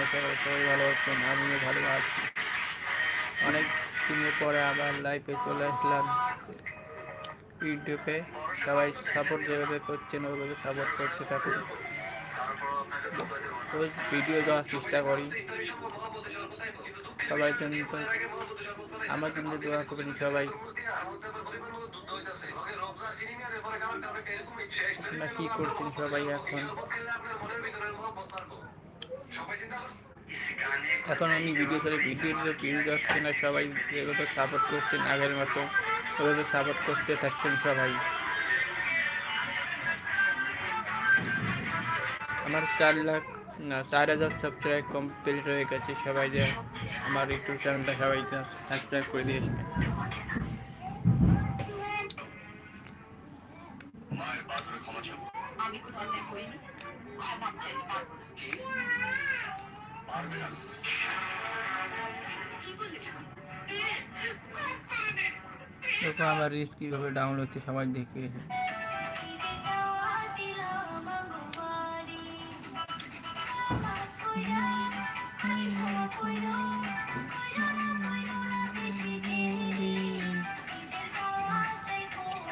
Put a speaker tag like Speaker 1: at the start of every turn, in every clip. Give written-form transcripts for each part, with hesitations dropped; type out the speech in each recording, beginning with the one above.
Speaker 1: আশা করি সবাই ভালো আছেন, আমিও ভালো আছি। অনেক দিনের পরে আবার লাইভে চলে আসলাম ইউটিউবে। সবাই সাপোর্ট যেভাবে করছেন ওইভাবে সাপোর্ট করতে থাকুন। রোজ ভিডিও দেওয়ার চেষ্টা করি। সবাই জন্য আমার জন্য দোয়া করবেন সবাই। আপনারা কি করছেন সবাই এখন? এখন আমি ভিডিও ছেড়ে ভিডিও যাচ্ছে না, সবাই যেভাবে সাপোর্ট করছেন আগের মতো ওইভাবে সাপোর্ট করতে থাকছেন সবাই। আমার 4,000 সাবস্ক্রাইব কমপ্লিট হয়ে গেছে। সবাই যে আমার ইউটিউব চ্যানেলটা সবাই সাবস্ক্রাইব করে দিয়েছে। দেখো আমার রিস্ক কিভাবে ডাউন হচ্ছে, সবাই দেখে।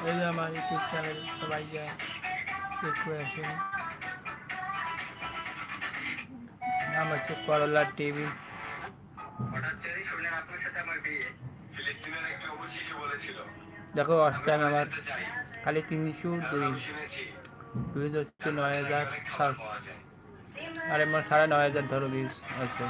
Speaker 1: এই যে আমার ইউটিউব চ্যানেল সবাই যায় দেখে আসে। নাম হচ্ছে করলা টিভি। দেখো ফার্স্ট টাইম আমার খালি 302 হচ্ছে 9,000 সাবস, আর আমার 9,500 ধরো ভিউজ আছে।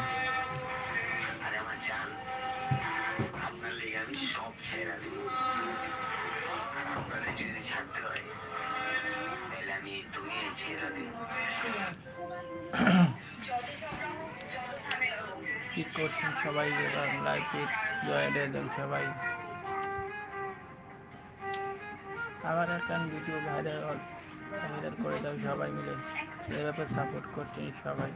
Speaker 1: কি করছেন সবাই? এবার লাইভে জয়েন হয়ে যান সবাই। আমার এখন ভিডিও ভাইরাল করে দাও সবাই মিলে, এভাবে সাপোর্ট করছেন সবাই।